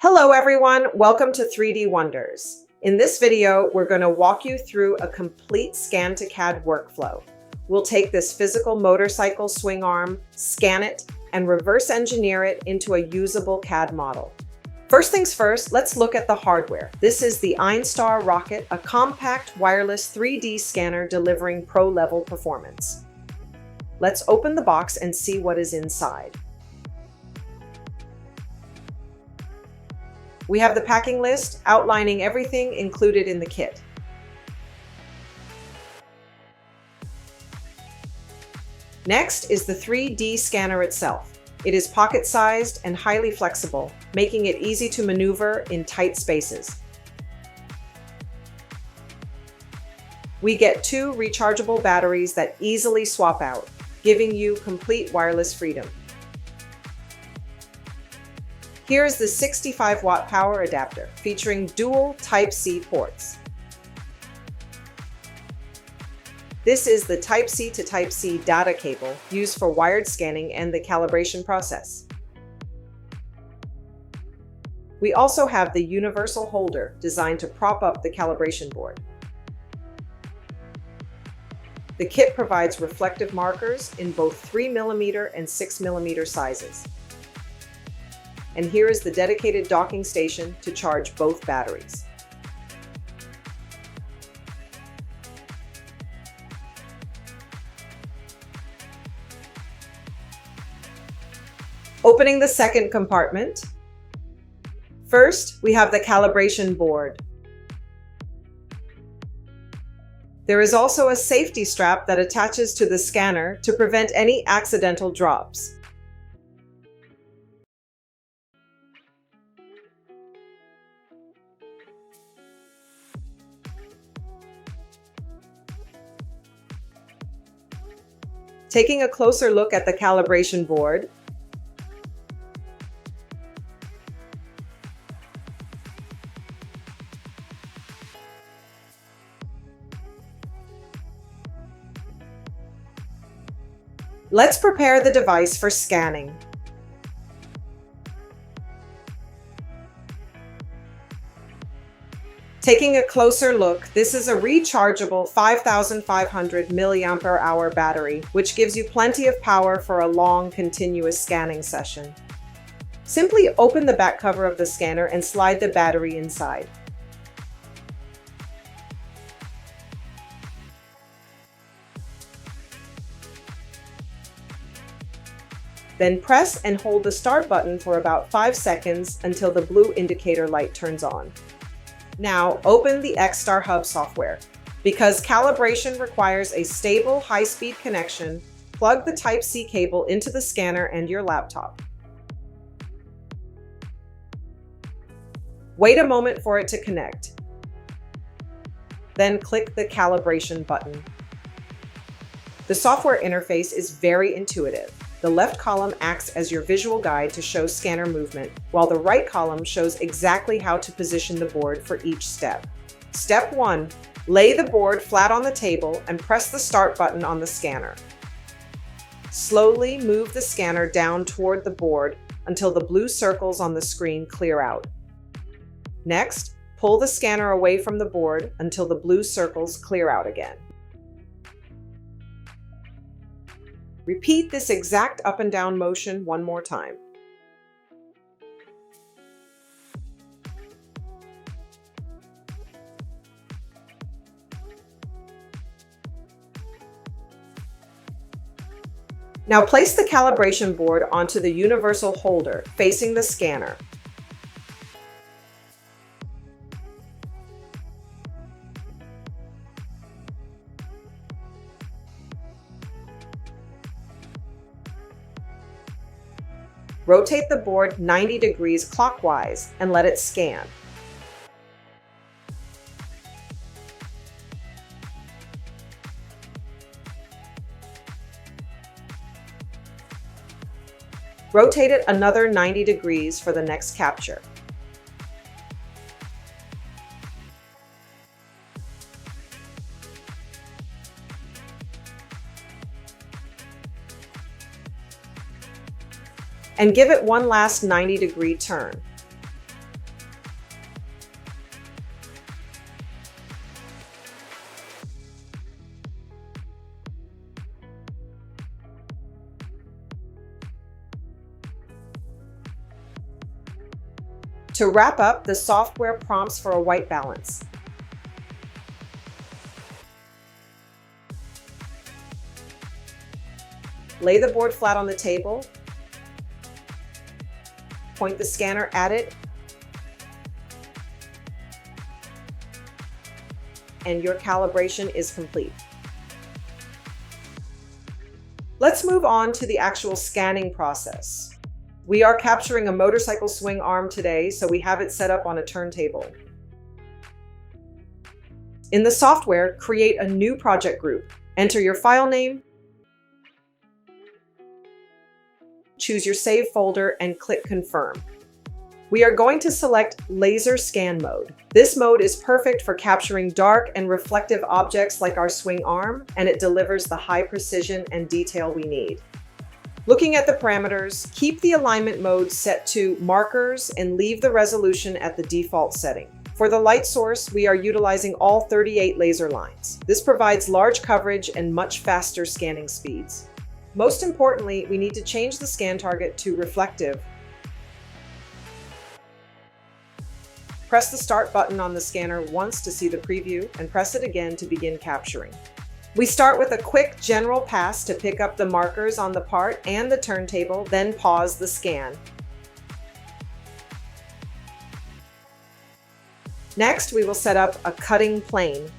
Hello everyone, welcome to 3D Wonders. In this video, we're going to walk you through a complete scan-to-CAD workflow. We'll take this physical motorcycle swing arm, scan it, and reverse engineer it into a usable CAD model. First things first, let's look at the hardware. This is the Einstar Rockit, a compact wireless 3D scanner delivering pro-level performance. Let's open the box and see what is inside. We have the packing list outlining everything included in the kit. Next is the 3D scanner itself. It is pocket-sized and highly flexible, making it easy to maneuver in tight spaces. We get two rechargeable batteries that easily swap out, giving you complete wireless freedom. Here's the 65-watt power adapter, featuring dual Type-C ports. This is the Type-C to Type-C data cable used for wired scanning and the calibration process. We also have the universal holder designed to prop up the calibration board. The kit provides reflective markers in both 3mm and 6mm sizes. And here is the dedicated docking station to charge both batteries. Opening the second compartment. First, we have the calibration board. There is also a safety strap that attaches to the scanner to prevent any accidental drops. Taking a closer look at the calibration board, let's prepare the device for scanning. Taking a closer look, this is a rechargeable 5,500 mAh battery, which gives you plenty of power for a long, continuous scanning session. Simply open the back cover of the scanner and slide the battery inside. Then press and hold the start button for about 5 seconds until the blue indicator light turns on. Now, open the Einstar Hub software. Because calibration requires a stable, high-speed connection, plug the Type-C cable into the scanner and your laptop. Wait a moment for it to connect. Then click the calibration button. The software interface is very intuitive. The left column acts as your visual guide to show scanner movement, while the right column shows exactly how to position the board for each step. Step 1. Lay the board flat on the table and press the start button on the scanner. Slowly move the scanner down toward the board until the blue circles on the screen clear out. Next, pull the scanner away from the board until the blue circles clear out again. Repeat this exact up and down motion one more time. Now place the calibration board onto the universal holder facing the scanner. Rotate the board 90 degrees clockwise and let it scan. Rotate it another 90 degrees for the next capture. and give it one last 90-degree turn. To wrap up, the software prompts for a white balance. Lay the board flat on the table. Point the scanner at it, and your calibration is complete. Let's move on to the actual scanning process. We are capturing a motorcycle swing arm today, so we have it set up on a turntable. In the software, create a new project group. Enter your file name, choose your save folder, and click Confirm. We are going to select Laser Scan Mode. This mode is perfect for capturing dark and reflective objects like our swing arm, and it delivers the high precision and detail we need. Looking at the parameters, keep the alignment mode set to Markers and leave the resolution at the default setting. For the light source, we are utilizing all 38 laser lines. This provides large coverage and much faster scanning speeds. Most importantly, we need to change the scan target to reflective. Press the Start button on the scanner once to see the preview, and press it again to begin capturing. We start with a quick general pass to pick up the markers on the part and the turntable, then pause the scan. Next, we will set up a cutting plane.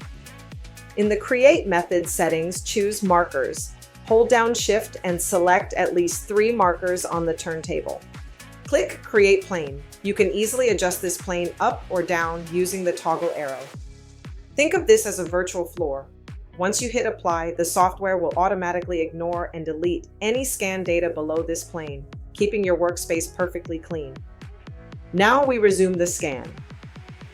In the Create method settings, choose Markers. Hold down Shift and select at least 3 markers on the turntable. Click Create Plane. You can easily adjust this plane up or down using the toggle arrow. Think of this as a virtual floor. Once you hit Apply, the software will automatically ignore and delete any scan data below this plane, keeping your workspace perfectly clean. Now we resume the scan.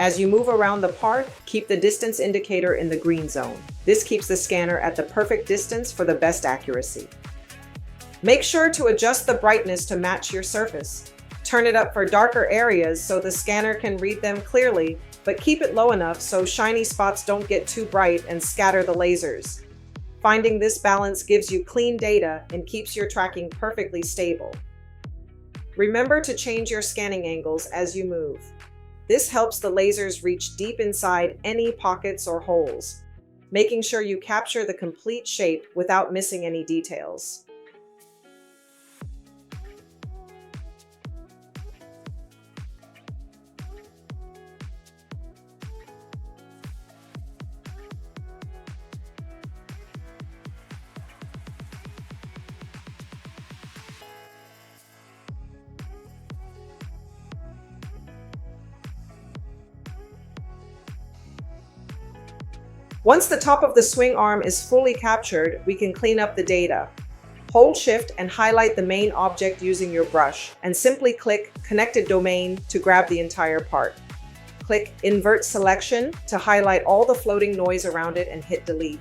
As you move around the part, keep the distance indicator in the green zone. This keeps the scanner at the perfect distance for the best accuracy. Make sure to adjust the brightness to match your surface. Turn it up for darker areas so the scanner can read them clearly, but keep it low enough so shiny spots don't get too bright and scatter the lasers. Finding this balance gives you clean data and keeps your tracking perfectly stable. Remember to change your scanning angles as you move. This helps the lasers reach deep inside any pockets or holes, making sure you capture the complete shape without missing any details. Once the top of the swing arm is fully captured, we can clean up the data. Hold Shift and highlight the main object using your brush, and simply click Connected Domain to grab the entire part. Click Invert Selection to highlight all the floating noise around it and hit Delete.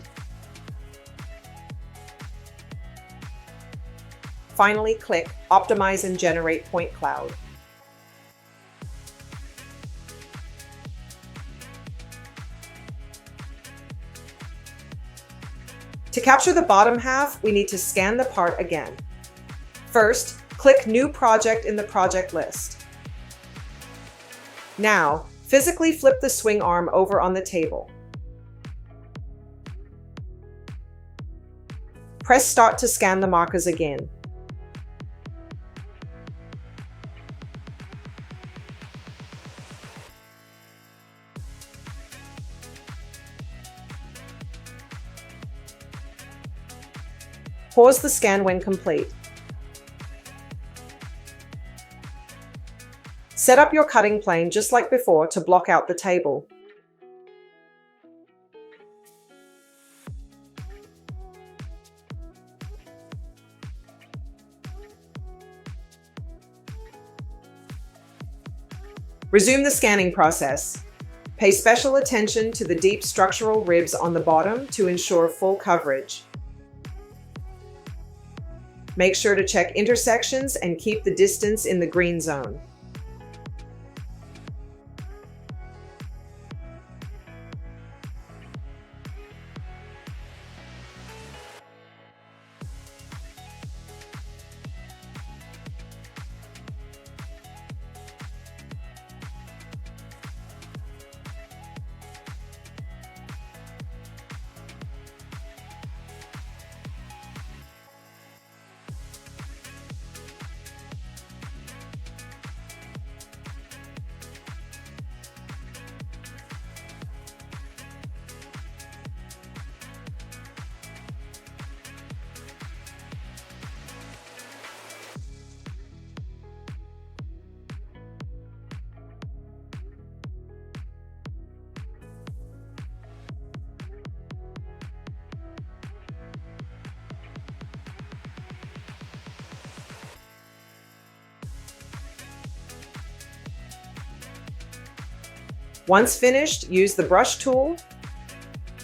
Finally, click Optimize and generate point cloud. To capture the bottom half, we need to scan the part again. First, click New Project in the project list. Now, physically flip the swing arm over on the table. Press Start to scan the markers again. Pause the scan when complete. Set up your cutting plane just like before to block out the table. Resume the scanning process. Pay special attention to the deep structural ribs on the bottom to ensure full coverage. Make sure to check intersections and keep the distance in the green zone. Once finished, use the brush tool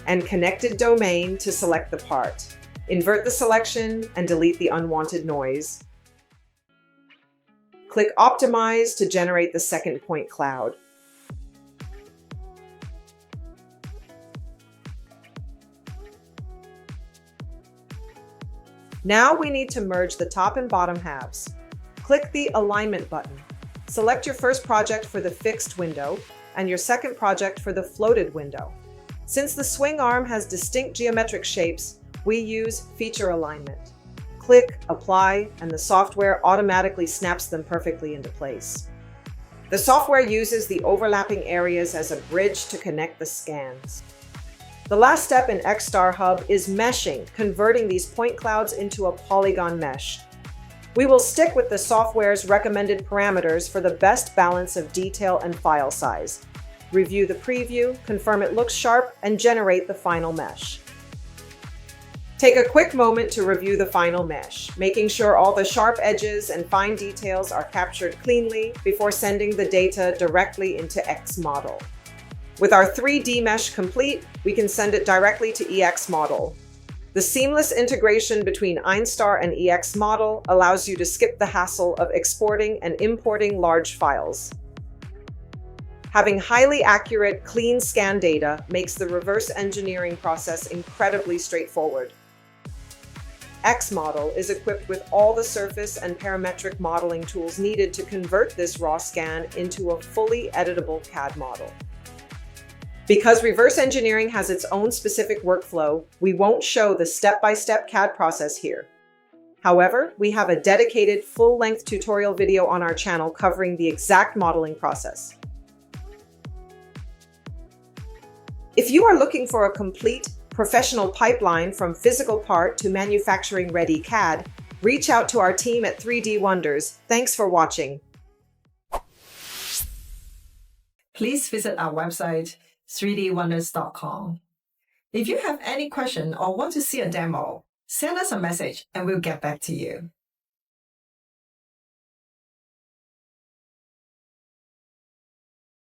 and connected domain to select the part. Invert the selection and delete the unwanted noise. Click Optimize to generate the second point cloud. Now we need to merge the top and bottom halves. Click the Alignment button. Select your first project for the fixed window and your second project for the floated window. Since the swing arm has distinct geometric shapes, we use Feature Alignment. Click Apply, and the software automatically snaps them perfectly into place. The software uses the overlapping areas as a bridge to connect the scans. The last step in Einstar Hub is meshing, converting these point clouds into a polygon mesh. We will stick with the software's recommended parameters for the best balance of detail and file size. Review the preview, confirm it looks sharp, and generate the final mesh. Take a quick moment to review the final mesh, making sure all the sharp edges and fine details are captured cleanly before sending the data directly into EXModel. With our 3D mesh complete, we can send it directly to EXModel. The seamless integration between Einstar and EXModel allows you to skip the hassle of exporting and importing large files. Having highly accurate, clean scan data makes the reverse engineering process incredibly straightforward. EXModel is equipped with all the surface and parametric modeling tools needed to convert this raw scan into a fully editable CAD model. Because reverse engineering has its own specific workflow, we won't show the step-by-step CAD process here. However, we have a dedicated full-length tutorial video on our channel covering the exact modeling process. If you are looking for a complete, professional pipeline from physical part to manufacturing-ready CAD, reach out to our team at 3D Wonders. Thanks for watching. Please visit our website, 3dwonders.com. If you have any question or want to see a demo, send us a message and we'll get back to you.